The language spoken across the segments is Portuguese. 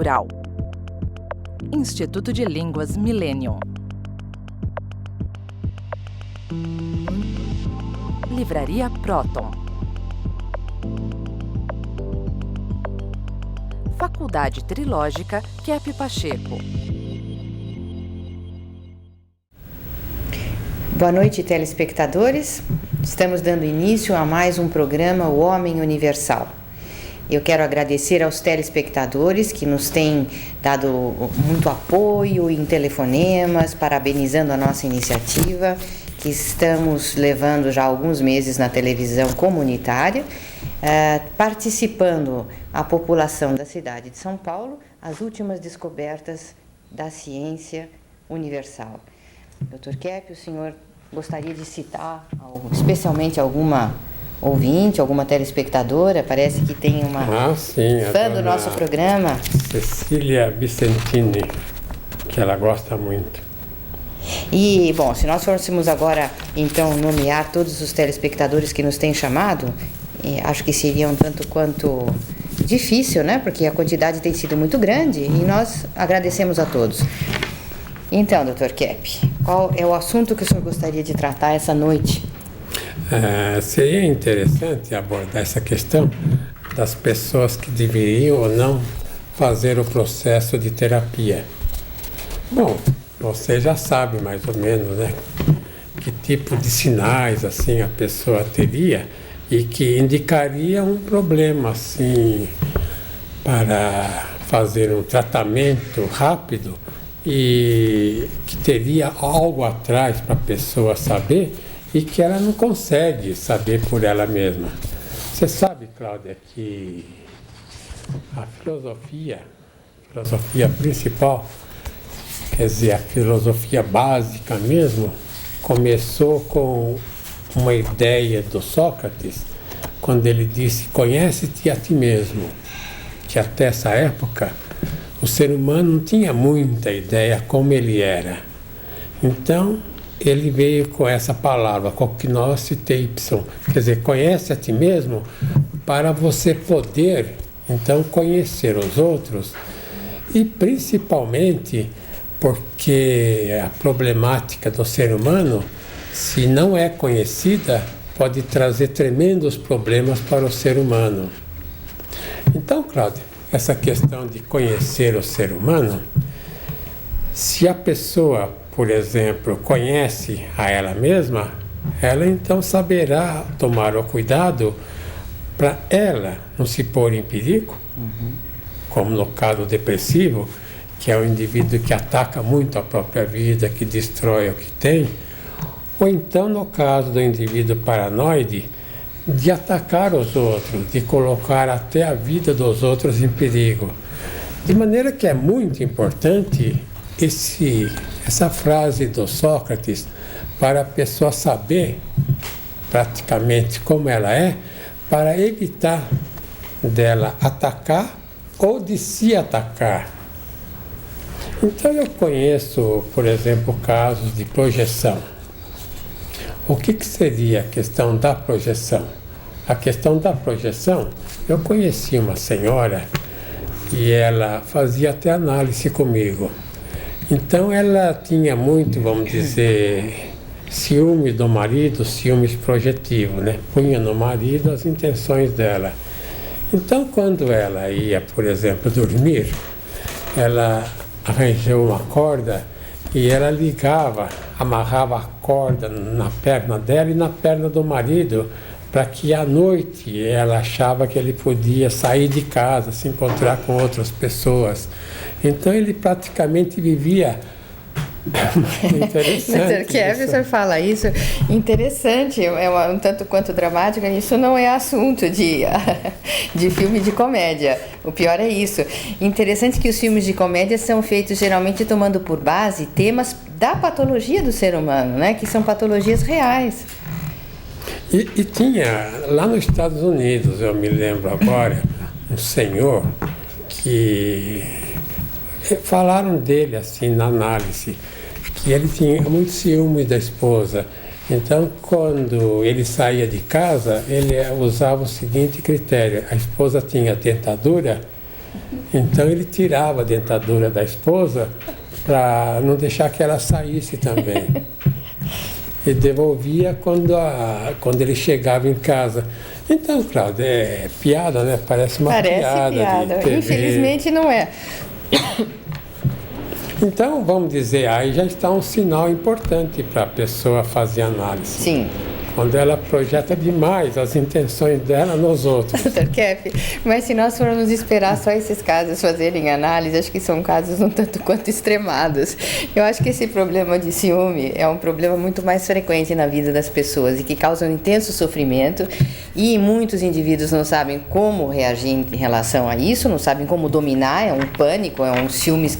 Cultural. Instituto de Línguas Millennium. Livraria Próton. Faculdade Trilógica Kepp Pacheco. Boa noite, telespectadores. Estamos dando início a mais um programa O Homem Universal. Eu quero agradecer aos telespectadores que nos têm dado muito apoio em telefonemas, parabenizando a nossa iniciativa, que estamos levando já há alguns meses na televisão comunitária, participando a população da cidade de São Paulo, as últimas descobertas da ciência universal. Dr. Kepp, o senhor gostaria de citar especialmente alguma ouvinte, alguma telespectadora? Parece que tem uma fã do nosso programa. Cecília Vicentini, que ela gosta muito. E, bom, se nós fôssemos agora, então, nomear todos os telespectadores que nos têm chamado, acho que seria um tanto quanto difícil, né? Porque a quantidade tem sido muito grande e nós agradecemos a todos. Então, Dr. Kepp, qual é o assunto que o senhor gostaria de tratar essa noite? Seria interessante abordar essa questão das pessoas que deveriam ou não fazer o processo de terapia. Bom, você já sabe mais ou menos, né, que tipo de sinais assim a pessoa teria e que indicaria um problema assim para fazer um tratamento rápido e que teria algo atrás para a pessoa saber e que ela não consegue saber por ela mesma. Você sabe, Cláudia, que a filosofia principal, quer dizer, a filosofia básica mesmo, começou com uma ideia do Sócrates, quando ele disse: conhece-te a ti mesmo, que até essa época o ser humano não tinha muita ideia como ele era. Então, ele veio com essa palavra, cognosce te ipsum, quer dizer, conhece a ti mesmo para você poder, então, conhecer os outros, e principalmente porque a problemática do ser humano, se não é conhecida, pode trazer tremendos problemas para o ser humano. Então, Cláudia, essa questão de conhecer o ser humano, se a pessoa, por exemplo, conhece a ela mesma, ela então saberá tomar o cuidado para ela não se pôr em perigo, como no caso depressivo, que é o indivíduo que ataca muito a própria vida, que destrói o que tem, ou então no caso do indivíduo paranoide, de atacar os outros, de colocar até a vida dos outros em perigo. De maneira que é muito importante essa frase do Sócrates para a pessoa saber praticamente como ela é, para evitar dela atacar ou de se atacar. Então eu conheço, por exemplo, casos de projeção. O que seria a questão da projeção? A questão da projeção, eu conheci uma senhora e ela fazia até análise comigo. Então ela tinha muito, vamos dizer, ciúmes do marido, ciúmes projetivos, né? Punha no marido as intenções dela. Então quando ela ia, por exemplo, dormir, ela arranjou uma corda e ela ligava, amarrava a corda na perna dela e na perna do marido, para que à noite ela achava que ele podia sair de casa, se encontrar com outras pessoas. Então ele praticamente vivia. Interessante. Dr. Kepp, o senhor fala isso, interessante, é um tanto quanto dramático. Isso não é assunto de filme de comédia, o pior é isso. Interessante que os filmes de comédia são feitos geralmente tomando por base temas da patologia do ser humano, né? Que são patologias reais. E tinha, lá nos Estados Unidos, eu me lembro agora, um senhor que falaram dele assim na análise, que ele tinha muito ciúme da esposa. Então, quando ele saía de casa, ele usava o seguinte critério: a esposa tinha dentadura Então ele tirava a dentadura da esposa para não deixar que ela saísse também. E devolvia quando ele chegava em casa. Então, Cláudia, é piada, né? Parece uma piada. Parece piada. Infelizmente não é. Então, vamos dizer, aí já está um sinal importante para a pessoa fazer análise. Sim. Quando ela projeta demais as intenções dela nos outros. Dr. Kepp, mas se nós formos esperar só esses casos fazerem análise, acho que são casos um tanto quanto extremados. Eu acho que esse problema de ciúme é um problema muito mais frequente na vida das pessoas e que causa um intenso sofrimento, e muitos indivíduos não sabem como reagir em relação a isso, não sabem como dominar, é um pânico, é um ciúmes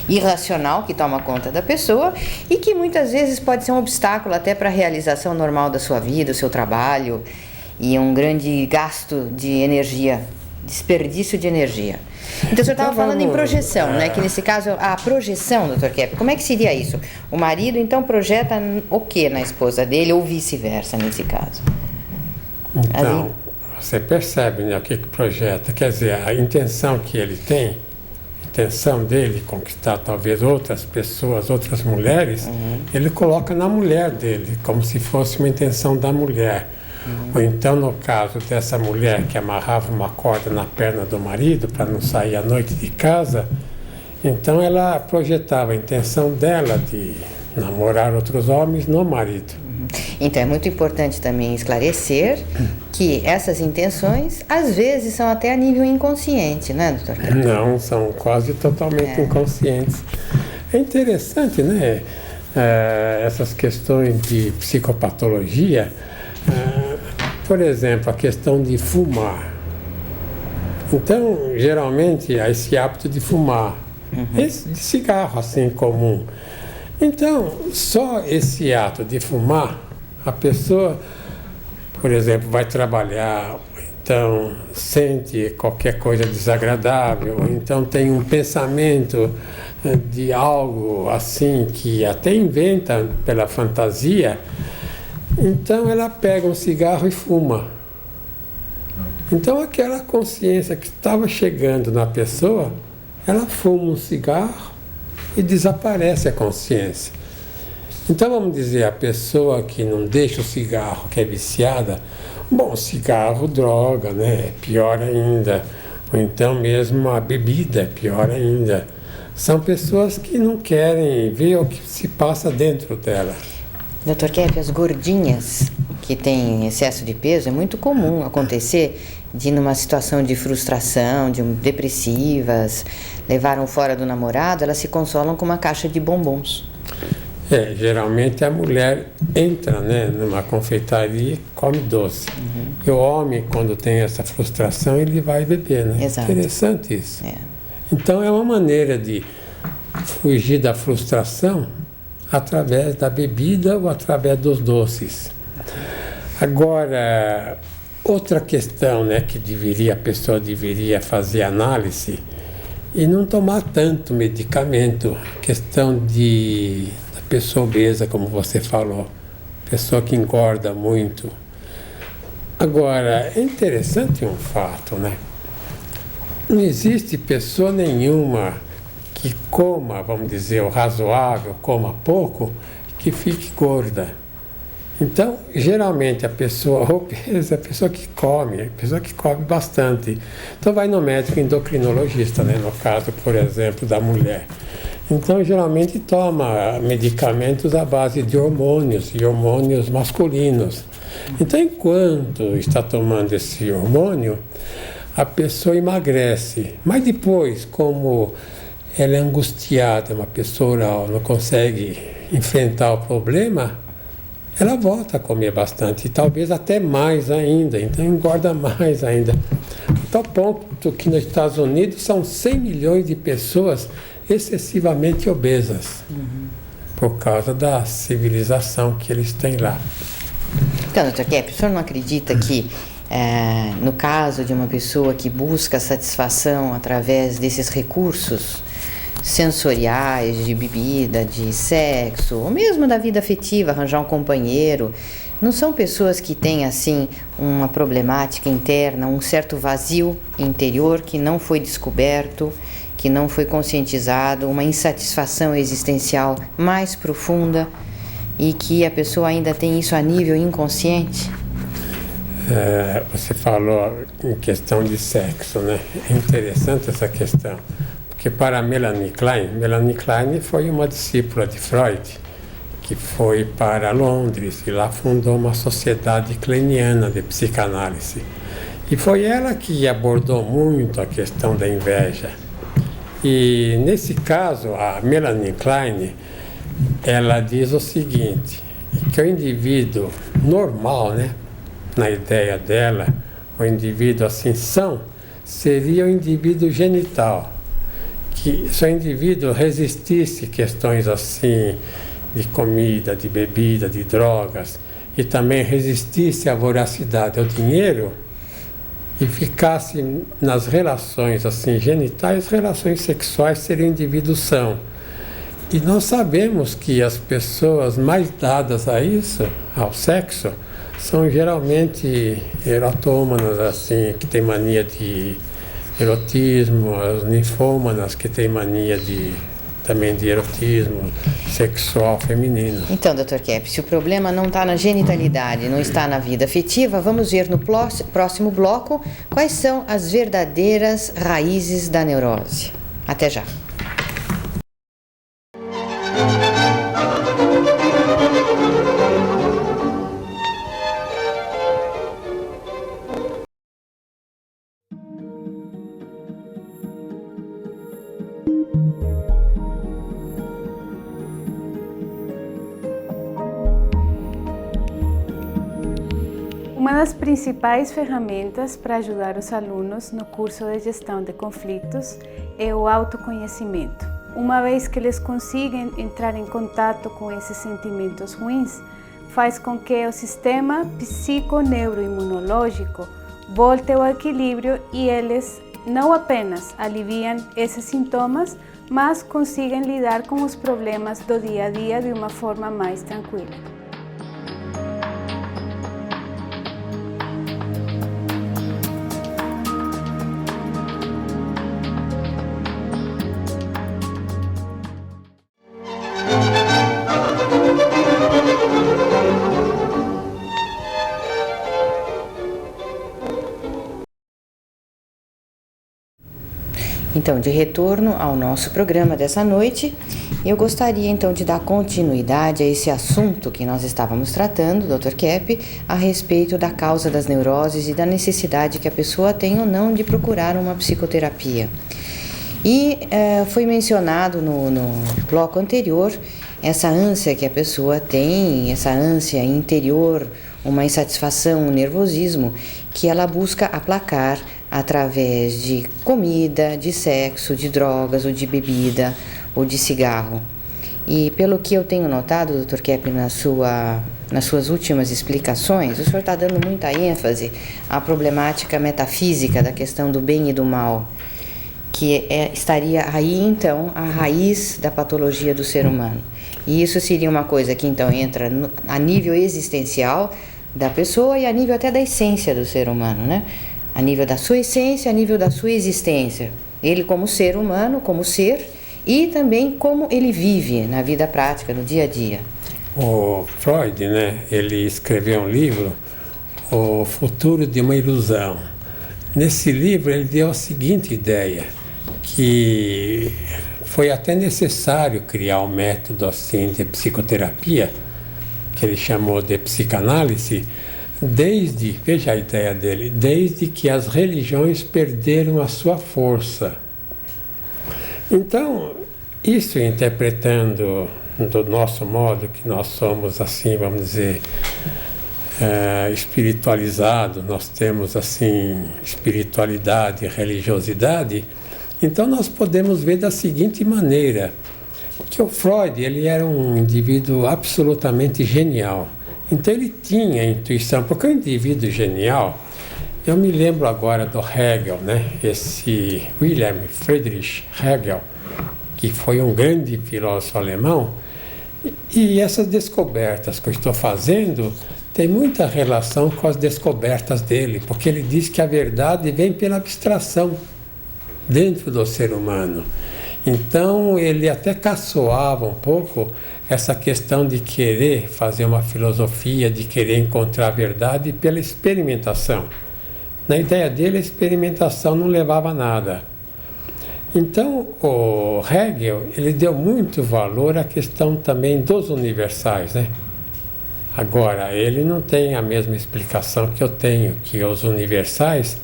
irracional que toma conta da pessoa e que muitas vezes pode ser um obstáculo até para a realização normal da sua vida, do seu trabalho, e um grande gasto de energia, desperdício de energia. Então o senhor estava falando em projeção, né? Que nesse caso, a projeção, Dr. Kepp, como é que seria isso? O marido então projeta o que na esposa dele ou vice-versa nesse caso? Então, você percebe, né, o que projeta, quer dizer, a intenção que ele tem, intenção dele conquistar talvez outras pessoas, outras mulheres, ele coloca na mulher dele, como se fosse uma intenção da mulher. Ou então, no caso dessa mulher que amarrava uma corda na perna do marido para não sair à noite de casa, então ela projetava a intenção dela de namorar outros homens no marido. Então é muito importante também esclarecer que essas intenções às vezes são até a nível inconsciente, né, doutor? Não, são quase totalmente inconscientes. É interessante, né, essas questões de psicopatologia. Por exemplo, a questão de fumar. Então, geralmente, há esse hábito de fumar, esse de cigarro assim comum. Então, só esse ato de fumar, a pessoa, por exemplo, vai trabalhar, então sente qualquer coisa desagradável, então tem um pensamento de algo assim que até inventa pela fantasia, então ela pega um cigarro e fuma. Então aquela consciência que estava chegando na pessoa, ela fuma um cigarro e desaparece a consciência. Então vamos dizer, a pessoa que não deixa o cigarro, que é viciada, bom, cigarro, droga, né? É pior ainda. Ou então mesmo a bebida é pior ainda. São pessoas que não querem ver o que se passa dentro dela. Dr. Kepp, as gordinhas que têm excesso de peso, é muito comum acontecer de numa situação de frustração, depressivas, levaram fora do namorado, elas se consolam com uma caixa de bombons. Geralmente a mulher entra, né, numa confeitaria e come doce. E o homem, quando tem essa frustração, ele vai beber, né? Exato. Interessante isso. Então é uma maneira de fugir da frustração através da bebida ou através dos doces. Agora, outra questão, né, que a pessoa deveria fazer análise e não tomar tanto medicamento, questão da pessoa obesa, como você falou, pessoa que engorda muito. Agora, é interessante um fato, né? Não existe pessoa nenhuma que coma, vamos dizer, o razoável, coma pouco, que fique gorda. Então, geralmente a pessoa obesa é a pessoa que come bastante. Então vai no médico endocrinologista, né, no caso, por exemplo, da mulher. Então, geralmente toma medicamentos à base de hormônios, e hormônios masculinos. Então, enquanto está tomando esse hormônio, a pessoa emagrece. Mas depois, como ela é angustiada, uma pessoa não consegue enfrentar o problema, ela volta a comer bastante, e talvez até mais ainda, então engorda mais ainda. Até o ponto que nos Estados Unidos são 100 milhões de pessoas excessivamente obesas, por causa da civilização que eles têm lá. Então, Dr. Kepp, o senhor não acredita que, no caso de uma pessoa que busca satisfação através desses recursos, sensoriais, de bebida, de sexo, ou mesmo da vida afetiva, arranjar um companheiro. Não são pessoas que têm, assim, uma problemática interna, um certo vazio interior que não foi descoberto, que não foi conscientizado, uma insatisfação existencial mais profunda e que a pessoa ainda tem isso a nível inconsciente? Você falou em questão de sexo, né? É interessante essa questão, porque para Melanie Klein foi uma discípula de Freud, que foi para Londres e lá fundou uma sociedade kleiniana de psicanálise. E foi ela que abordou muito a questão da inveja. E nesse caso, a Melanie Klein, ela diz o seguinte, que o indivíduo normal, né? Na ideia dela, o indivíduo assim são, seria o indivíduo genital, que se o indivíduo resistisse questões assim de comida, de bebida, de drogas, e também resistisse à voracidade ao dinheiro, e ficasse nas relações assim genitais, relações sexuais, seria o indivíduo são. E nós sabemos que as pessoas mais dadas a isso, ao sexo, são geralmente erotômanas, assim, que têm mania de erotismo, as ninfômanas que têm mania também de erotismo sexual feminino. Então, Dr. Kepp, se o problema não está na genitalidade, não está na vida afetiva, vamos ver no próximo bloco quais são as verdadeiras raízes da neurose. Até já. Uma das principais ferramentas para ajudar os alunos no curso de gestão de conflitos é o autoconhecimento. Uma vez que eles conseguem entrar em contato com esses sentimentos ruins, faz com que o sistema psiconeuroimunológico volte ao equilíbrio e eles não apenas aliviam esses sintomas, mas conseguem lidar com os problemas do dia a dia de uma forma mais tranquila. Então, de retorno ao nosso programa dessa noite, eu gostaria então de dar continuidade a esse assunto que nós estávamos tratando, Dr. Kepp, a respeito da causa das neuroses e da necessidade que a pessoa tem ou não de procurar uma psicoterapia. E foi mencionado no bloco anterior essa ânsia que a pessoa tem, essa ânsia interior, uma insatisfação, um nervosismo, que ela busca aplacar através de comida, de sexo, de drogas, ou de bebida, ou de cigarro. E pelo que eu tenho notado, Dr. Kepp, nas suas últimas explicações, o senhor está dando muita ênfase à problemática metafísica da questão do bem e do mal, que estaria aí, então, a raiz da patologia do ser humano. E isso seria uma coisa que, então, entra a nível existencial da pessoa e a nível até da essência do ser humano, né? A nível da sua essência, a nível da sua existência. Ele como ser humano, como ser, e também como ele vive na vida prática, no dia a dia. O Freud, né, ele escreveu um livro, O Futuro de uma Ilusão. Nesse livro ele deu a seguinte ideia, que foi até necessário criar um método assim de psicoterapia, que ele chamou de psicanálise, veja a ideia dele, desde que as religiões perderam a sua força. Então, isso interpretando do nosso modo, que nós somos assim, vamos dizer, espiritualizados, nós temos assim espiritualidade, religiosidade, então nós podemos ver da seguinte maneira, que o Freud, ele era um indivíduo absolutamente genial. Então ele tinha intuição, porque o indivíduo genial, eu me lembro agora do Hegel, né? Esse Wilhelm Friedrich Hegel, que foi um grande filósofo alemão, e essas descobertas que eu estou fazendo tem muita relação com as descobertas dele, porque ele diz que a verdade vem pela abstração dentro do ser humano. Então ele até caçoava um pouco essa questão de querer fazer uma filosofia, de querer encontrar a verdade pela experimentação. Na ideia dele, a experimentação não levava a nada. Então o Hegel, ele deu muito valor à questão também dos universais, né? Agora, ele não tem a mesma explicação que eu tenho, que os universais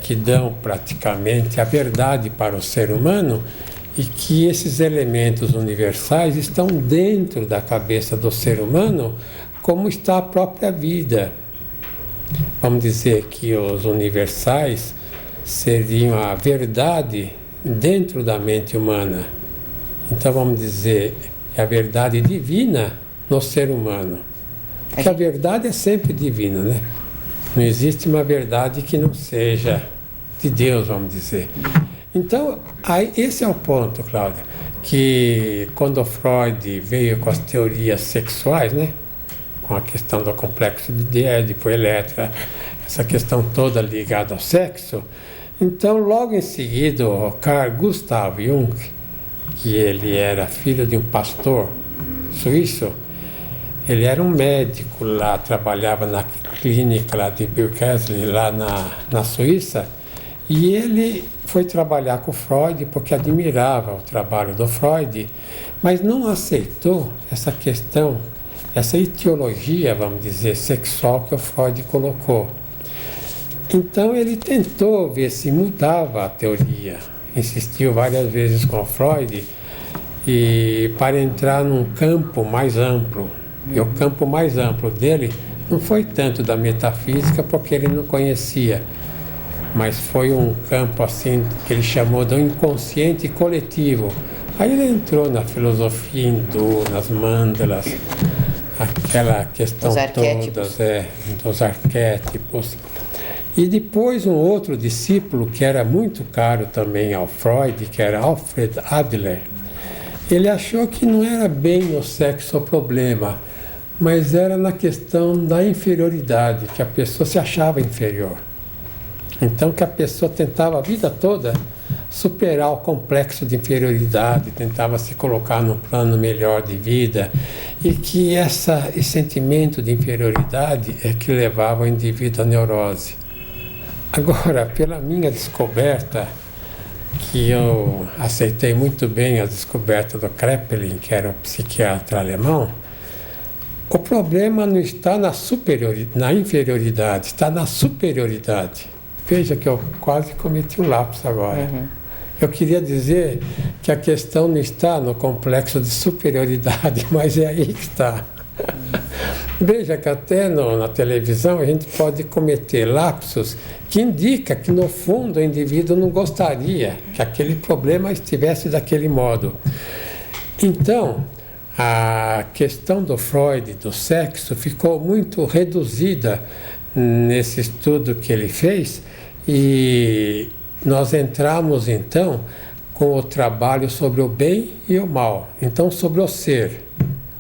que dão praticamente a verdade para o ser humano, e que esses elementos universais estão dentro da cabeça do ser humano, como está a própria vida. Vamos dizer que os universais seriam a verdade dentro da mente humana. Então vamos dizer, é a verdade divina no ser humano. Porque a verdade é sempre divina, né? Não existe uma verdade que não seja de Deus, vamos dizer. Então, aí, esse é o ponto, Cláudia, que quando Freud veio com as teorias sexuais, né? Com a questão do complexo de Édipo, Elétra, essa questão toda ligada ao sexo, então logo em seguida o Carl Gustav Jung, que ele era filho de um pastor suíço, ele era um médico lá, trabalhava na clínica lá de Birkensee, lá na Suíça, e ele foi trabalhar com Freud porque admirava o trabalho do Freud, mas não aceitou essa questão, essa etiologia, vamos dizer, sexual que o Freud colocou. Então ele tentou ver se mudava a teoria, insistiu várias vezes com o Freud, e para entrar num campo mais amplo. E o campo mais amplo dele não foi tanto da metafísica, porque ele não conhecia, mas foi um campo assim que ele chamou do inconsciente coletivo. Aí ele entrou na filosofia hindu, nas mandalas, aquela questão toda dos arquétipos. E depois um outro discípulo que era muito caro também ao Freud, que era Alfred Adler, ele achou que não era bem no sexo o problema, mas era na questão da inferioridade, que a pessoa se achava inferior. Então que a pessoa tentava a vida toda superar o complexo de inferioridade, tentava se colocar num plano melhor de vida, e que esse sentimento de inferioridade é que levava o indivíduo à neurose. Agora, pela minha descoberta, que eu aceitei muito bem a descoberta do Kraepelin, que era um psiquiatra alemão, o problema não está na inferioridade, está na superioridade. Veja que eu quase cometi um lapso agora. Uhum. Eu queria dizer que a questão não está no complexo de superioridade, mas é aí que está. Veja que até na televisão a gente pode cometer lapsos que indica que no fundo o indivíduo não gostaria que aquele problema estivesse daquele modo. Então, a questão do Freud, do sexo, ficou muito reduzida nesse estudo que ele fez, e nós entramos então com o trabalho sobre o bem e o mal. Então, sobre o ser.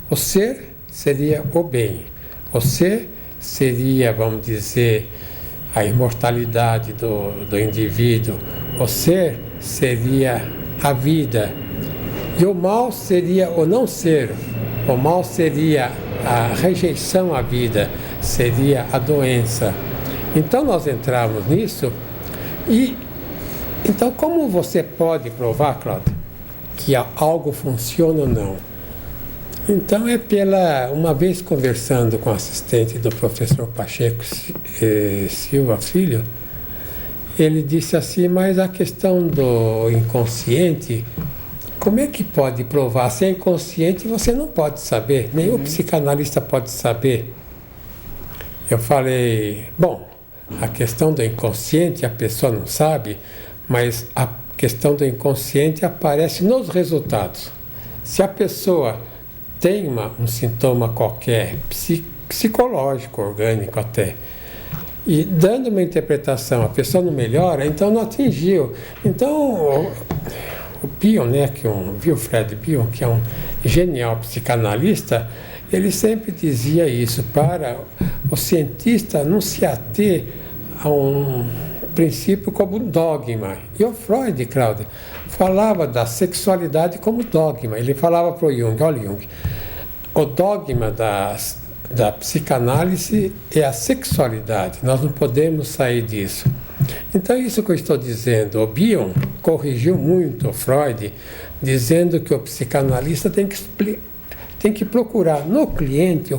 O ser seria o bem. O ser seria, vamos dizer, a imortalidade do indivíduo. O ser seria a vida. E o mal seria o não ser. O mal seria a rejeição à vida, seria a doença. Então nós entramos nisso, e então como você pode provar, Cláudio, que algo funciona ou não? Então uma vez conversando com o assistente do professor Pacheco Silva Filho, ele disse assim, mas a questão do inconsciente, como é que pode provar? Se é inconsciente, você não pode saber, nenhum psicanalista pode saber. Eu falei, bom, a questão do inconsciente a pessoa não sabe, mas a questão do inconsciente aparece nos resultados. Se a pessoa tem um sintoma qualquer, psicológico, orgânico até, e dando uma interpretação, a pessoa não melhora, então não atingiu. Então, o Bion, né, Wilfred Bion, que é um genial psicanalista, ele sempre dizia isso, para o cientista não se ater a um princípio como dogma. E o Freud, Cláudia, falava da sexualidade como dogma. Ele falava para o Jung, olha Jung, o dogma da psicanálise é a sexualidade, nós não podemos sair disso. Então, isso que eu estou dizendo, o Bion corrigiu muito o Freud, dizendo que o psicanalista tem que procurar no cliente,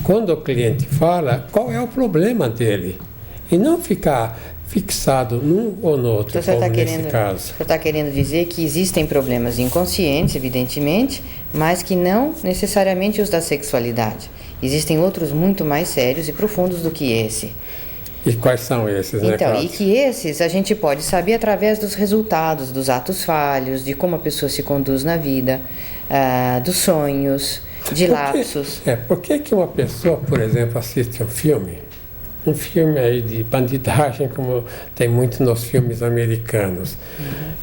quando o cliente fala, qual é o problema dele, e não ficar fixado num ou no outro, então, como nesse caso. Você está querendo dizer que existem problemas inconscientes, evidentemente, mas que não necessariamente os da sexualidade. Existem outros muito mais sérios e profundos do que esse. E quais são esses, né, Então, Cláudia? e que esses a gente pode saber através dos resultados, dos atos falhos, de como a pessoa se conduz na vida, dos sonhos, de lapsos. Por que uma pessoa, por exemplo, assiste um filme aí de bandidagem, como tem muito nos filmes americanos.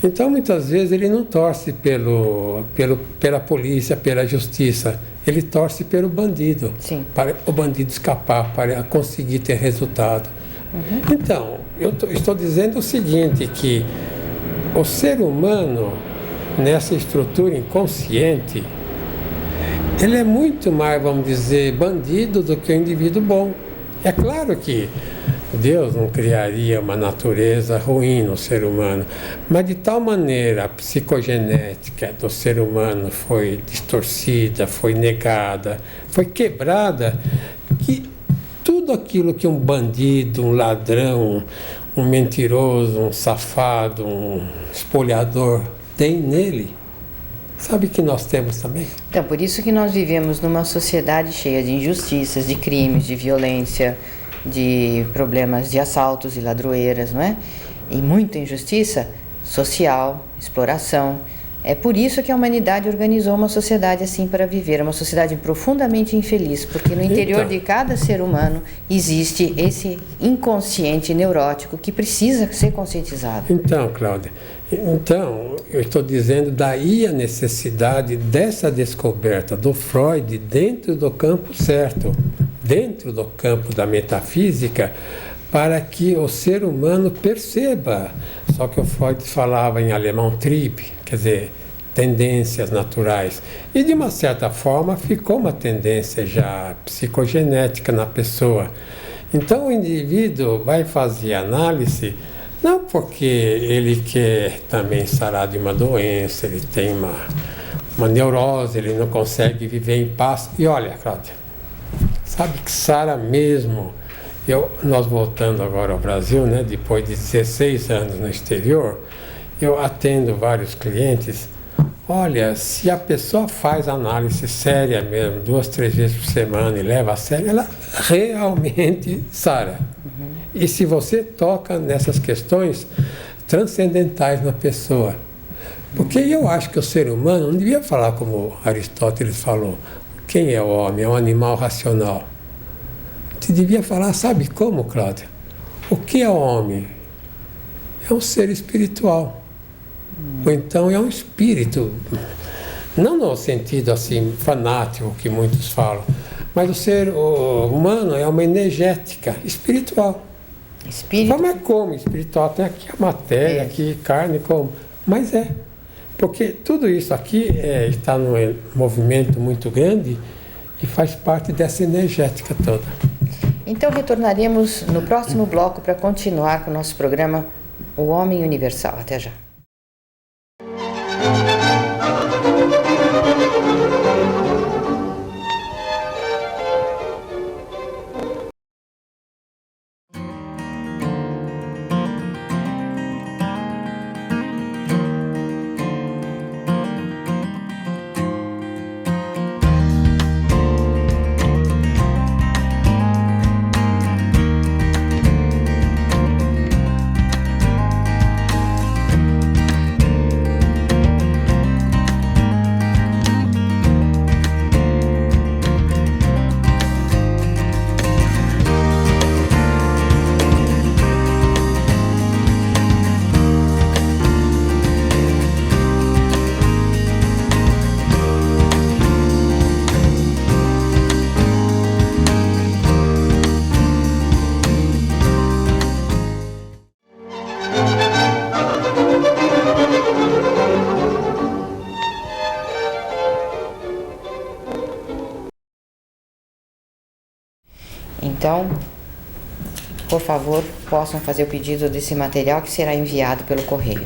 Então, muitas vezes, ele não torce pela polícia, pela justiça, ele torce pelo bandido, Sim. para o bandido escapar, para conseguir ter resultado. Então, eu estou dizendo o seguinte, que o ser humano, nessa estrutura inconsciente, ele é muito mais, vamos dizer, bandido do que o indivíduo bom. É claro que Deus não criaria uma natureza ruim no ser humano, mas de tal maneira a psicogenética do ser humano foi distorcida, foi negada, foi quebrada, que tudo aquilo que um bandido, um ladrão, um mentiroso, um safado, um espoliador tem nele, sabe que nós temos também? Então, por isso que nós vivemos numa sociedade cheia de injustiças, de crimes, de violência, de problemas de assaltos e ladroeiras, não é? E muita injustiça social, exploração. É por isso que a humanidade organizou uma sociedade assim para viver, uma sociedade profundamente infeliz, porque no interior de cada ser humano existe esse inconsciente neurótico que precisa ser conscientizado. Então, Cláudia, eu estou dizendo daí a necessidade dessa descoberta do Freud dentro do campo certo, dentro do campo da metafísica, para que o ser humano perceba. Só que o Freud falava em alemão Trieb, quer dizer, tendências naturais. E de uma certa forma ficou uma tendência já psicogenética na pessoa. Então o indivíduo vai fazer análise não porque ele quer também sarar de uma doença, ele tem uma neurose, ele não consegue viver em paz. E olha, Cláudia, sabe que sara mesmo. Nós voltando agora ao Brasil, né, depois de 16 anos no exterior, eu atendo vários clientes. Olha, se a pessoa faz análise séria mesmo, 2, 3 vezes por semana e leva a sério, ela realmente sara. E se você toca nessas questões transcendentais na pessoa, porque eu acho que o ser humano não devia falar como Aristóteles falou, quem é o homem? É um animal racional. Você devia falar, sabe como, Cláudia? O que é o homem? É um ser espiritual. Ou então é um espírito, não no sentido assim fanático que muitos falam, mas o ser humano é uma energética espiritual. Espírito? Mas como espiritual? Tem aqui a matéria, aqui carne, como? Mas porque tudo isso aqui está num movimento muito grande e faz parte dessa energética toda. Então retornaremos no próximo bloco para continuar com o nosso programa O Homem Universal. Até já. Então, por favor, possam fazer o pedido desse material que será enviado pelo correio.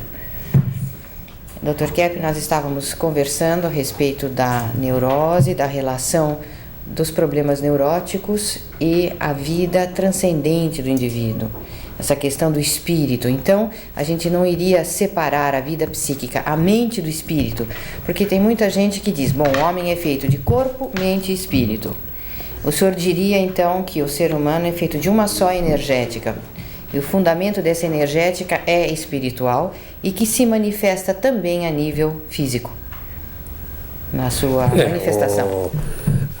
Dr. Kepp, nós estávamos conversando a respeito da neurose, da relação dos problemas neuróticos e a vida transcendente do indivíduo, essa questão do espírito. Então, a gente não iria separar a vida psíquica, a mente do espírito, porque tem muita gente que diz, bom, o homem é feito de corpo, mente e espírito. O senhor diria, então, que o ser humano é feito de uma só energética, e o fundamento dessa energética é espiritual e que se manifesta também a nível físico, na sua manifestação.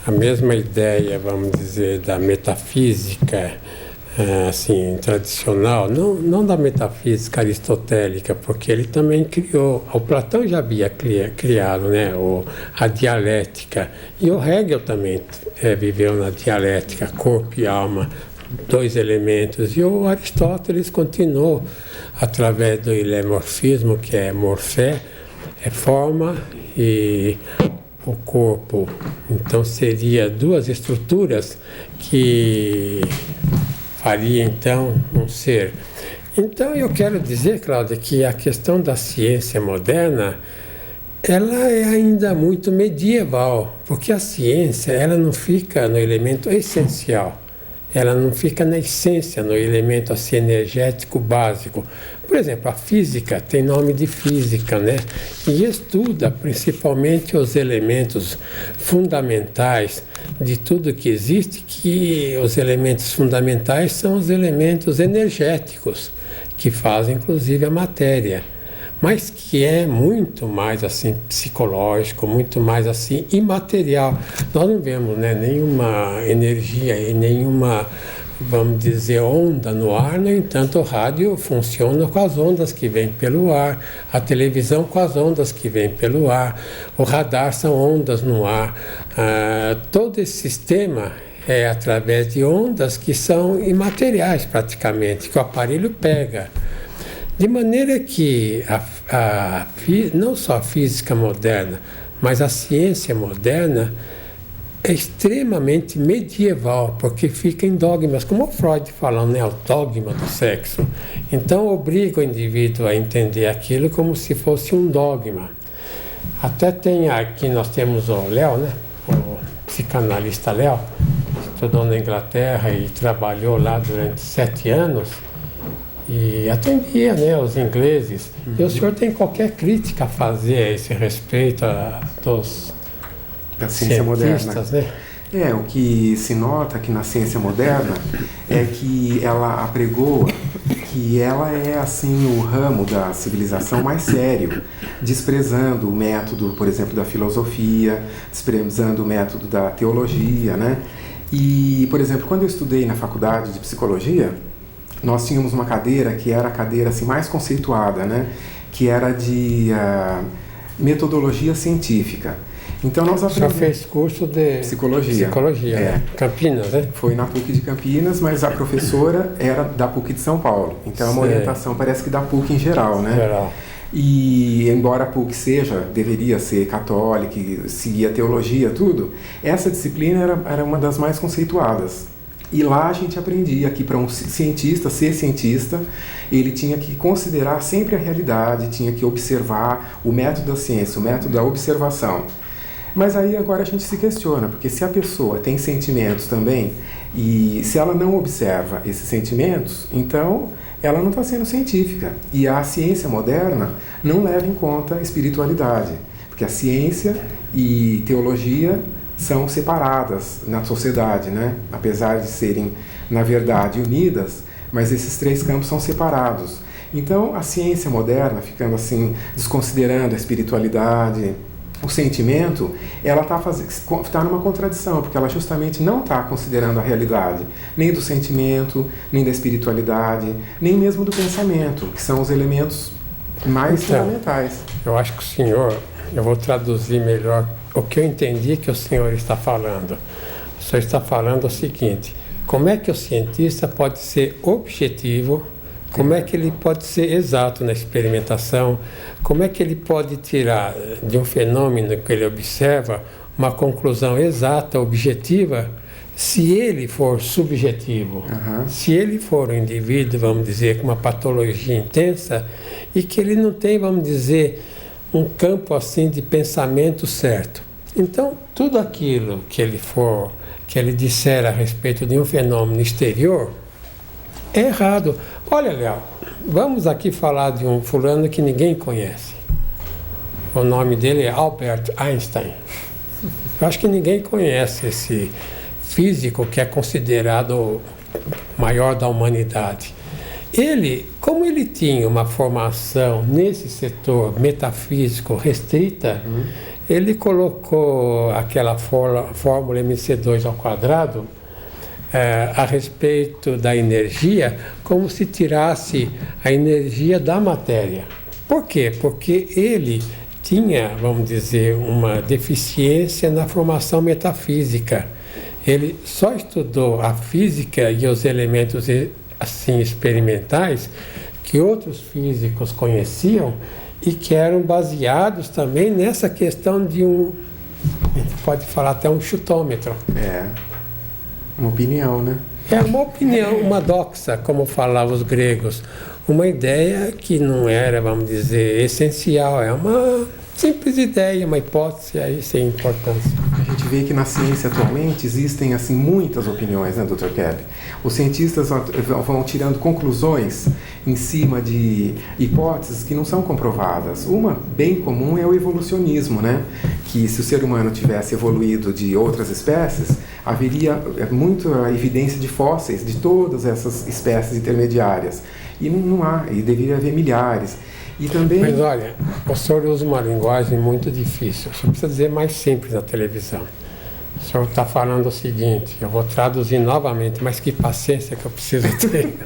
A mesma ideia, vamos dizer, da metafísica, assim, tradicional, não da metafísica aristotélica, porque ele também criou, o Platão já havia criado, né, a dialética, e o Hegel também viveu na dialética, corpo e alma, dois elementos, e o Aristóteles continuou através do hilemorfismo, que é morfé, é forma, e o corpo. Então seria duas estruturas que faria então um ser. Então eu quero dizer, Cláudia, que a questão da ciência moderna, ela é ainda muito medieval, porque a ciência, ela não fica no elemento essencial, ela não fica na essência, no elemento assim, energético básico. Por exemplo, a física tem nome de física, né? E estuda principalmente os elementos fundamentais de tudo que existe, que os elementos fundamentais são os elementos energéticos, que fazem inclusive a matéria, mas que é muito mais assim psicológico, muito mais assim imaterial. Nós não vemos, né, nenhuma energia e nenhuma, vamos dizer, onda no ar. No entanto, o rádio funciona com as ondas que vêm pelo ar, a televisão com as ondas que vêm pelo ar, o radar são ondas no ar. Todo esse sistema é através de ondas que são imateriais praticamente, que o aparelho pega. De maneira que não só a física moderna, mas a ciência moderna é extremamente medieval, porque fica em dogmas, como o Freud falando, né, o dogma do sexo. Então obriga o indivíduo a entender aquilo como se fosse um dogma. Até tem aqui, nós temos o Léo, né, o psicanalista Léo, estudou na Inglaterra e trabalhou lá durante 7 anos, e atendia, né, os ingleses. E o senhor tem qualquer crítica a fazer a esse respeito dos da ciência moderna, né? O que se nota aqui na ciência moderna é que ela apregoa que ela é assim o ramo da civilização mais sério, desprezando o método, por exemplo, da filosofia, desprezando o método da teologia, né? E, por exemplo, quando eu estudei na faculdade de psicologia, nós tínhamos uma cadeira que era a cadeira assim, mais conceituada, né? Que era de metodologia científica. Então nós aprendemos... Já fez curso de psicologia, né? Campinas, né? Foi na PUC de Campinas, mas a professora era da PUC de São Paulo. Então é uma orientação, parece que da PUC em geral, né? Geral. E embora a PUC deveria ser católica, seguia teologia, tudo, essa disciplina era uma das mais conceituadas. E lá a gente aprendia que para um cientista, ser cientista, ele tinha que considerar sempre a realidade, tinha que observar o método da ciência, o método da observação. Mas aí agora a gente se questiona, porque se a pessoa tem sentimentos também, e se ela não observa esses sentimentos, então ela não está sendo científica. E a ciência moderna não leva em conta a espiritualidade, porque a ciência e teologia são separadas na sociedade, né? Apesar de serem, na verdade, unidas, mas esses 3 campos são separados. Então, a ciência moderna, ficando assim, desconsiderando a espiritualidade, o sentimento, ela está numa contradição, porque ela justamente não está considerando a realidade, nem do sentimento, nem da espiritualidade, nem mesmo do pensamento, que são os elementos mais fundamentais. Eu acho que o senhor, eu vou traduzir melhor o que eu entendi que o senhor está falando. O senhor está falando o seguinte: como é que o cientista pode ser objetivo, como é que ele pode ser exato na experimentação, como é que ele pode tirar de um fenômeno que ele observa uma conclusão exata, objetiva, se ele for subjetivo, se ele for um indivíduo, vamos dizer, com uma patologia intensa e que ele não tem, vamos dizer, um campo assim de pensamento certo. Então, tudo aquilo que ele disser a respeito de um fenômeno exterior é errado. Olha, Léo, vamos aqui falar de um fulano que ninguém conhece. O nome dele é Albert Einstein. Eu acho que ninguém conhece esse físico que é considerado o maior da humanidade. Ele, como ele tinha uma formação nesse setor metafísico restrita, ele colocou aquela fórmula mc2² a respeito da energia como se tirasse a energia da matéria. Por quê? Porque ele tinha, vamos dizer, uma deficiência na formação metafísica. Ele só estudou a física e os elementos assim experimentais que outros físicos conheciam e que eram baseados também nessa questão de a gente pode falar até um chutômetro. Uma opinião, né? É uma opinião, uma doxa, como falavam os gregos. Uma ideia que não era, vamos dizer, essencial. É uma simples ideia, uma hipótese aí sem importância. A gente vê que na ciência atualmente existem assim muitas opiniões, né, Dr. Kelly? Os cientistas vão tirando conclusões em cima de hipóteses que não são comprovadas. Uma bem comum é o evolucionismo, né? Que se o ser humano tivesse evoluído de outras espécies, haveria muita evidência de fósseis de todas essas espécies intermediárias. E não há, e deveria haver milhares. E também... Mas olha, o senhor usa uma linguagem muito difícil. O senhor precisa dizer mais simples na televisão. O senhor está falando o seguinte, eu vou traduzir novamente, mas que paciência que eu preciso ter.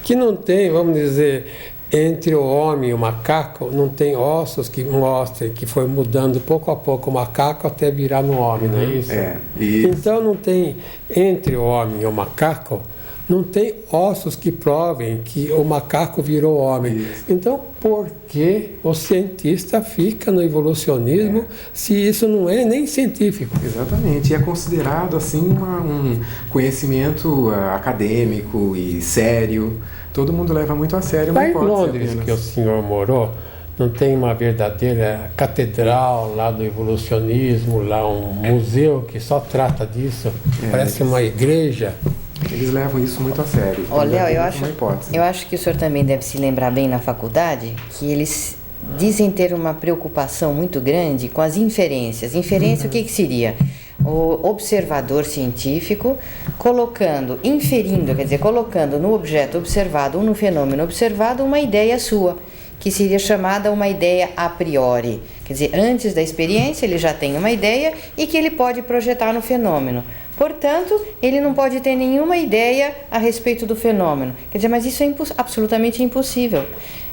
Que não tem, vamos dizer, entre o homem e o macaco, não tem ossos que mostrem que foi mudando pouco a pouco o macaco até virar no homem, não é isso? Isso. Então não tem, entre o homem e o macaco, não tem ossos que provem que o macaco virou homem. Isso. Então, por que o cientista fica no evolucionismo se isso não é nem científico? Exatamente. E é considerado assim um conhecimento acadêmico e sério. Todo mundo leva muito a sério. Lá em Londres, que o senhor morou, não tem uma verdadeira catedral lá do evolucionismo, lá um museu que só trata disso? Parece uma igreja. Eles levam isso muito a sério. Léo, eu acho que o senhor também deve se lembrar bem na faculdade que eles dizem ter uma preocupação muito grande com as inferências. Inferência, o que seria? O observador científico inferindo, quer dizer, colocando no objeto observado ou no fenômeno observado uma ideia sua, que seria chamada uma ideia a priori. Quer dizer, antes da experiência ele já tem uma ideia e que ele pode projetar no fenômeno. Portanto, ele não pode ter nenhuma ideia a respeito do fenômeno. Quer dizer, mas isso é absolutamente impossível.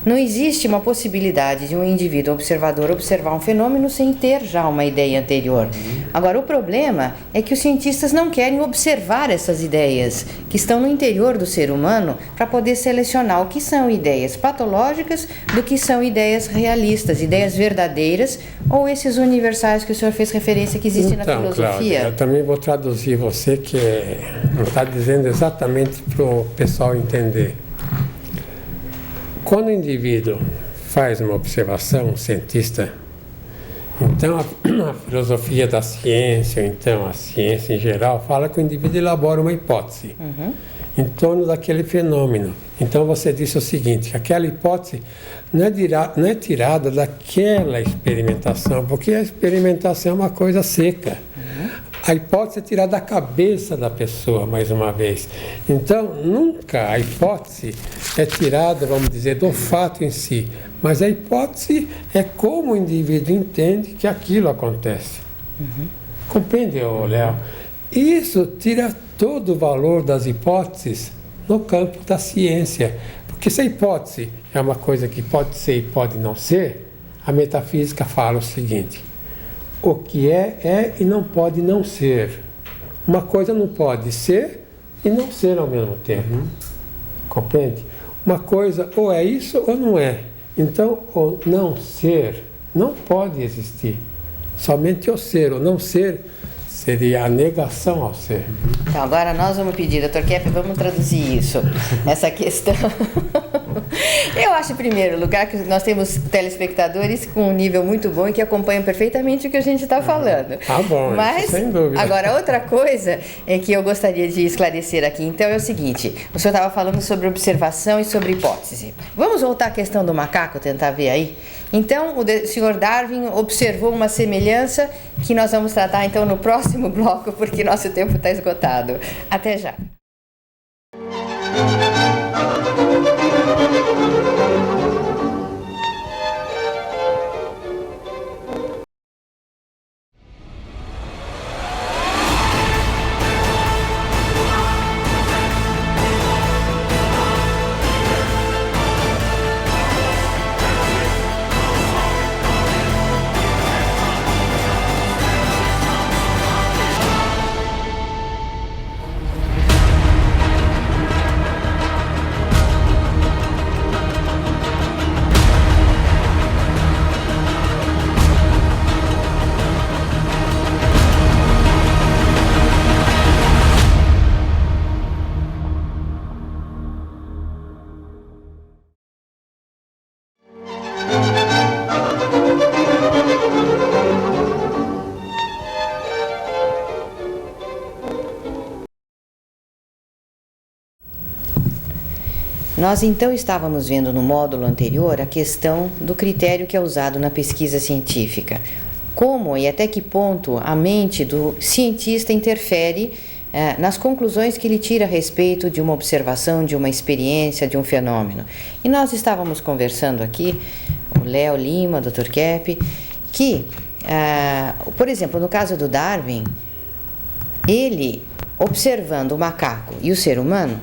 Não existe uma possibilidade de um indivíduo observador observar um fenômeno sem ter já uma ideia anterior. Agora, o problema é que os cientistas não querem observar essas ideias que estão no interior do ser humano para poder selecionar o que são ideias patológicas do que são ideias realistas, ideias verdadeiras ou esses universais que o senhor fez referência que existem na filosofia. Cláudia, eu também vou traduzir você que não está dizendo exatamente para o pessoal entender. Quando o indivíduo faz uma observação, um cientista, então a filosofia da ciência, ou então a ciência em geral, fala que o indivíduo elabora uma hipótese em torno daquele fenômeno. Então você disse o seguinte, que aquela hipótese não é tirada daquela experimentação, porque a experimentação é uma coisa seca. A hipótese é tirada da cabeça da pessoa, mais uma vez. Então, nunca a hipótese é tirada, vamos dizer, do fato em si. Mas a hipótese é como o indivíduo entende que aquilo acontece. Compreende, Léo? Isso tira todo o valor das hipóteses no campo da ciência. Porque se a hipótese é uma coisa que pode ser e pode não ser, a metafísica fala o seguinte: o que é e não pode não ser. Uma coisa não pode ser e não ser ao mesmo tempo. Compreende? Uma coisa ou é isso ou não é. Então, o não ser não pode existir. Somente o ser. O não ser seria a negação ao ser. Então, agora nós vamos pedir, Dr. Kepp, vamos traduzir isso, essa questão. Eu acho, em primeiro lugar, que nós temos telespectadores com um nível muito bom e que acompanham perfeitamente o que a gente está falando. Ah, bom, mas, sem dúvida. Agora, outra coisa que eu gostaria de esclarecer aqui, então, é o seguinte: o senhor estava falando sobre observação e sobre hipótese. Vamos voltar à questão do macaco, tentar ver aí? Então, o senhor Darwin observou uma semelhança que nós vamos tratar, então, no próximo bloco, porque nosso tempo está esgotado. Até já. Nós então estávamos vendo no módulo anterior a questão do critério que é usado na pesquisa científica. Como e até que ponto a mente do cientista interfere nas conclusões que ele tira a respeito de uma observação, de uma experiência, de um fenômeno. E nós estávamos conversando aqui, o Léo Lima, o Dr. Kepp, que, por exemplo, no caso do Darwin, ele, observando o macaco e o ser humano,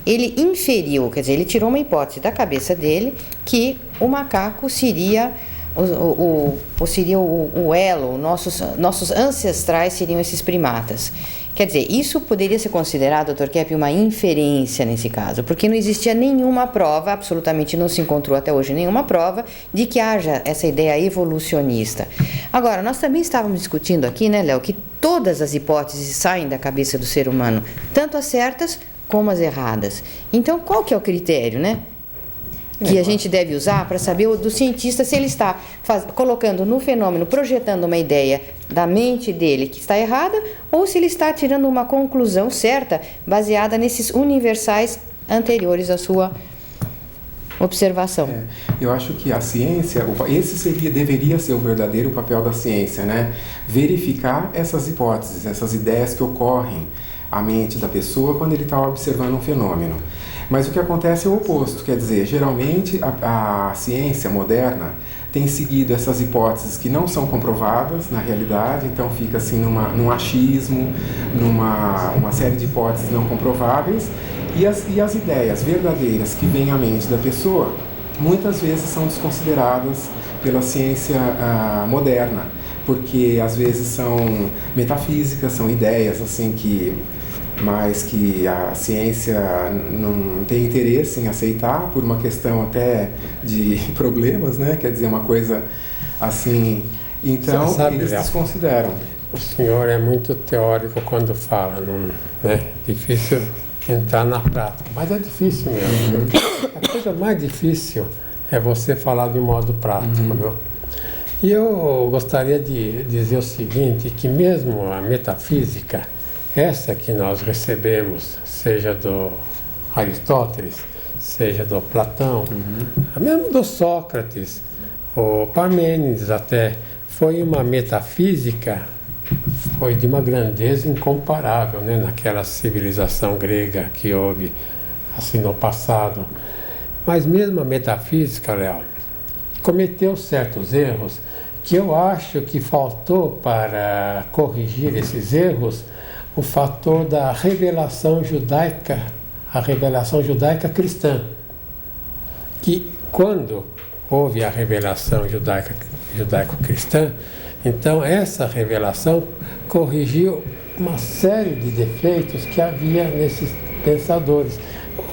ele inferiu, quer dizer, ele tirou uma hipótese da cabeça dele que o macaco seria o elo, nossos ancestrais seriam esses primatas. Quer dizer, isso poderia ser considerado, Dr. Kepp, uma inferência nesse caso, porque não existia nenhuma prova, absolutamente não se encontrou até hoje nenhuma prova de que haja essa ideia evolucionista. Agora, nós também estávamos discutindo aqui, né, Léo, que todas as hipóteses saem da cabeça do ser humano, tanto as certas como as erradas. Então, qual que é o critério, né, que a gente deve usar para saber do cientista se ele está colocando no fenômeno, projetando uma ideia da mente dele que está errada, ou se ele está tirando uma conclusão certa baseada nesses universais anteriores à sua observação? Eu acho que a ciência, esse deveria ser o verdadeiro papel da ciência, né? Verificar essas hipóteses, essas ideias que ocorrem à mente da pessoa quando ele está observando um fenômeno. Mas o que acontece é o oposto, quer dizer, geralmente a ciência moderna tem seguido essas hipóteses que não são comprovadas na realidade, então fica assim num achismo, uma série de hipóteses não comprováveis, e as ideias verdadeiras que vêm à mente da pessoa muitas vezes são desconsideradas pela ciência moderna, porque às vezes são metafísicas, são ideias assim mas que a ciência não tem interesse em aceitar por uma questão até de problemas, né? Quer dizer, uma coisa assim, então eles desconsideram. O senhor é muito teórico quando fala, não é difícil entrar na prática, mas é difícil mesmo. A coisa mais difícil é você falar de modo prático, viu? E eu gostaria de dizer o seguinte, que mesmo a metafísica, essa que nós recebemos, seja do Aristóteles, seja do Platão, mesmo do Sócrates, o Parmênides até, foi uma metafísica, foi de uma grandeza incomparável, né, naquela civilização grega que houve assim no passado. Mas mesmo a metafísica, Léo, cometeu certos erros que eu acho que faltou para corrigir esses erros o fator da revelação judaica, a revelação judaica-cristã, que quando houve a revelação judaico-cristã, então essa revelação corrigiu uma série de defeitos que havia nesses pensadores.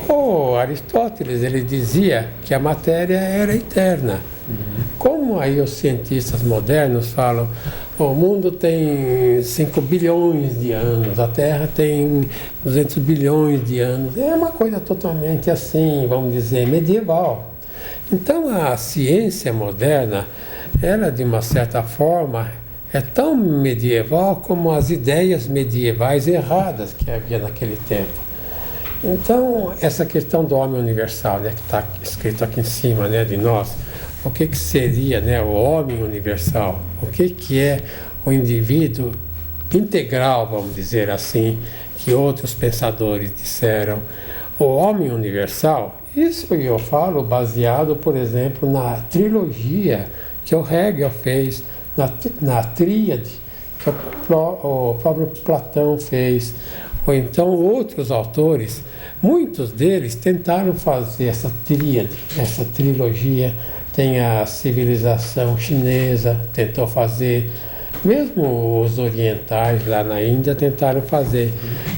O Aristóteles, ele dizia que a matéria era eterna, Como aí os cientistas modernos falam, o mundo tem 5 bilhões de anos, a Terra tem 200 bilhões de anos. É uma coisa totalmente assim, vamos dizer, medieval. Então a ciência moderna, ela de uma certa forma é tão medieval como as ideias medievais erradas que havia naquele tempo. Então, essa questão do homem universal, né, que está escrito aqui em cima, né, de nós, o que seria, né, o homem universal? O que é o indivíduo integral, vamos dizer assim, que outros pensadores disseram? O homem universal, isso eu falo baseado, por exemplo, na trilogia que o Hegel fez, na tríade que o próprio Platão fez, ou então outros autores, muitos deles tentaram fazer essa tríade, essa trilogia. Tem a civilização chinesa, tentou fazer, mesmo os orientais lá na Índia tentaram fazer.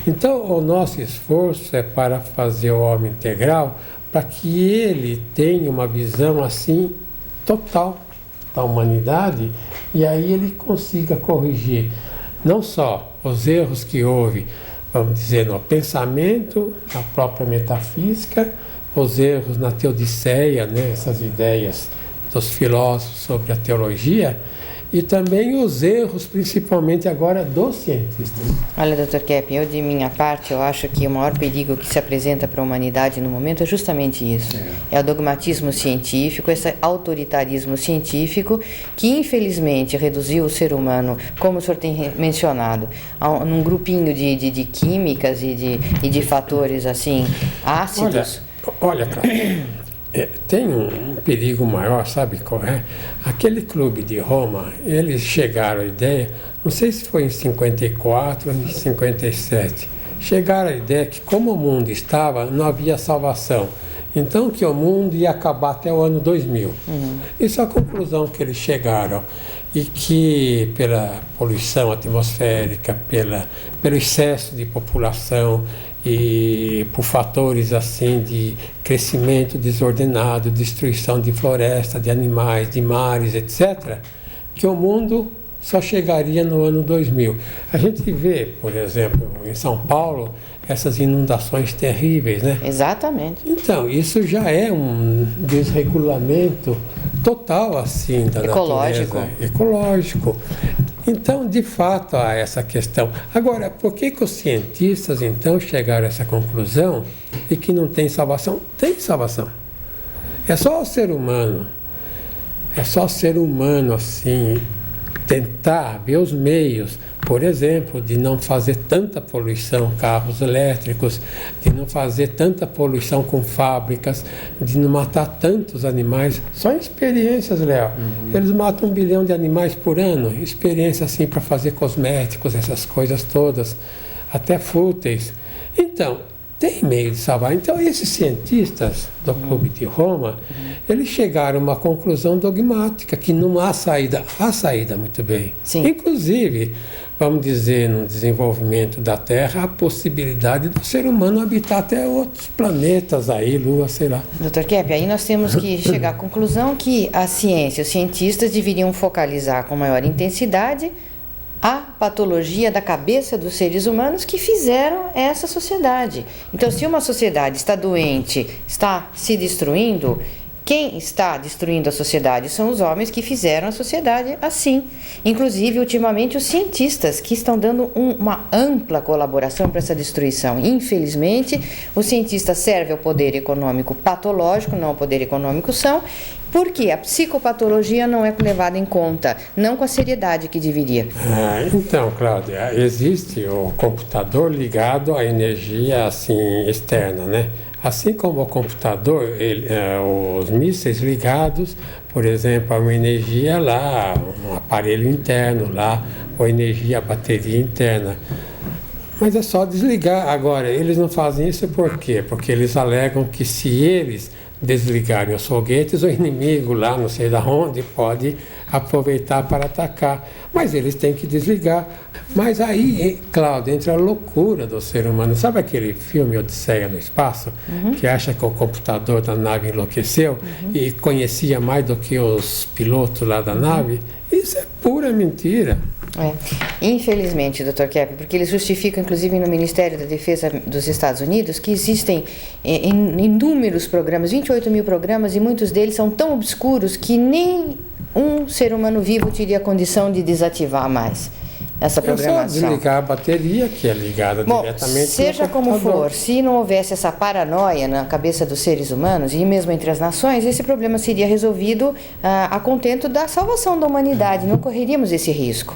Então o nosso esforço é para fazer o homem integral, para que ele tenha uma visão assim total da humanidade, e aí ele consiga corrigir não só os erros que houve, vamos dizer, no pensamento, na própria metafísica, os erros na teodiceia, né, essas ideias dos filósofos sobre a teologia, e também os erros, principalmente agora, dos cientistas. Olha, Dr. Kepp, eu de minha parte, eu acho que o maior perigo que se apresenta para a humanidade no momento é justamente isso. É o dogmatismo científico, esse autoritarismo científico, que infelizmente reduziu o ser humano, como o senhor tem mencionado, num grupinho de químicas e de fatores assim, ácidos. Olha, cara. Tem um perigo maior, sabe qual é? Aquele clube de Roma, eles chegaram à ideia, não sei se foi em 54 ou em 57, chegaram à ideia que como o mundo estava, não havia salvação. Então que o mundo ia acabar até o ano 2000. Isso é a conclusão que eles chegaram. E que pela poluição atmosférica, pelo excesso de população, e por fatores assim de crescimento desordenado, destruição de floresta, de animais, de mares, etc., que o mundo só chegaria no ano 2000. A gente vê, por exemplo, em São Paulo, essas inundações terríveis, né? Exatamente. Então, isso já é um desregulamento total, assim, da natureza. Ecológico. Então, de fato, há essa questão. Agora, por que os cientistas, então, chegaram a essa conclusão e que não tem salvação? Tem salvação. É só o ser humano, assim, tentar ver os meios, por exemplo, de não fazer tanta poluição, carros elétricos, de não fazer tanta poluição com fábricas, de não matar tantos animais. Só em experiências, Léo. Eles matam 1 bilhão de animais por ano. Experiência assim para fazer cosméticos, essas coisas todas, até fúteis. Então, tem meio de salvar. Então, esses cientistas do Clube de Roma, eles chegaram a uma conclusão dogmática, que não há saída. Há saída, muito bem. Sim. Inclusive, vamos dizer, no desenvolvimento da Terra, a possibilidade do ser humano habitar até outros planetas aí, Lua, sei lá. Dr. Kepp, aí nós temos que chegar à conclusão que a ciência, os cientistas deveriam focalizar com maior intensidade a patologia da cabeça dos seres humanos que fizeram essa sociedade. Então, se uma sociedade está doente, está se destruindo, quem está destruindo a sociedade são os homens que fizeram a sociedade assim. Inclusive, ultimamente, os cientistas que estão dando uma ampla colaboração para essa destruição. Infelizmente, os cientistas servem ao poder econômico patológico, não ao poder econômico são, porque a psicopatologia não é levada em conta, não com a seriedade que deveria. Então, Cláudia, existe o computador ligado à energia assim, externa, né? Assim como o computador, os mísseis ligados, por exemplo, a uma energia lá, um aparelho interno lá, ou energia, a bateria interna. Mas é só desligar. Agora, eles não fazem isso por quê? Porque eles alegam que se eles desligarem os foguetes, o inimigo lá, não sei de onde, pode aproveitar para atacar. Mas eles têm que desligar. Mas aí, Cláudia, entra a loucura do ser humano. Sabe aquele filme Odisseia no Espaço? Que acha que o computador da nave enlouqueceu e conhecia mais do que os pilotos lá da nave? Isso é pura mentira. Infelizmente, Dr. Kepp, porque eles justificam, inclusive no Ministério da Defesa dos Estados Unidos, que existem inúmeros programas, 28 mil programas, e muitos deles são tão obscuros que nem um ser humano vivo teria condição de desativar mais essa programação. É só desligar a bateria, que é ligada diretamente seja como for, se não houvesse essa paranoia na cabeça dos seres humanos e mesmo entre as nações, esse problema seria resolvido a contento da salvação da humanidade, não correríamos esse risco.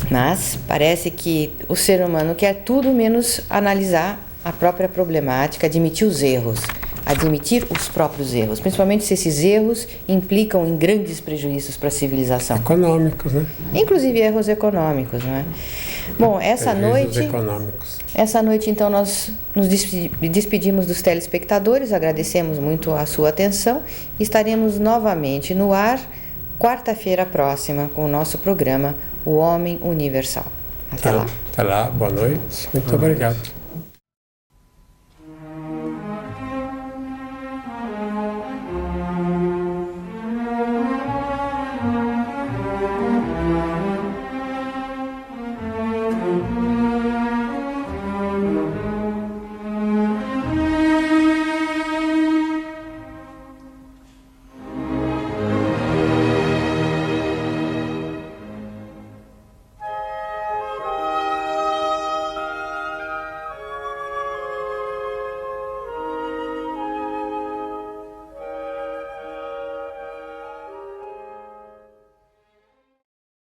Mas parece que o ser humano quer tudo menos analisar a própria problemática, admitir os erros, admitir os próprios erros, principalmente se esses erros implicam em grandes prejuízos para a civilização. Econômicos, né? Inclusive erros econômicos, não é? Bom, essa noite então nós nos despedimos dos telespectadores, agradecemos muito a sua atenção e estaremos novamente no ar quarta-feira próxima com o nosso programa O Homem Universal. Até lá. Até lá, boa noite. Muito obrigado.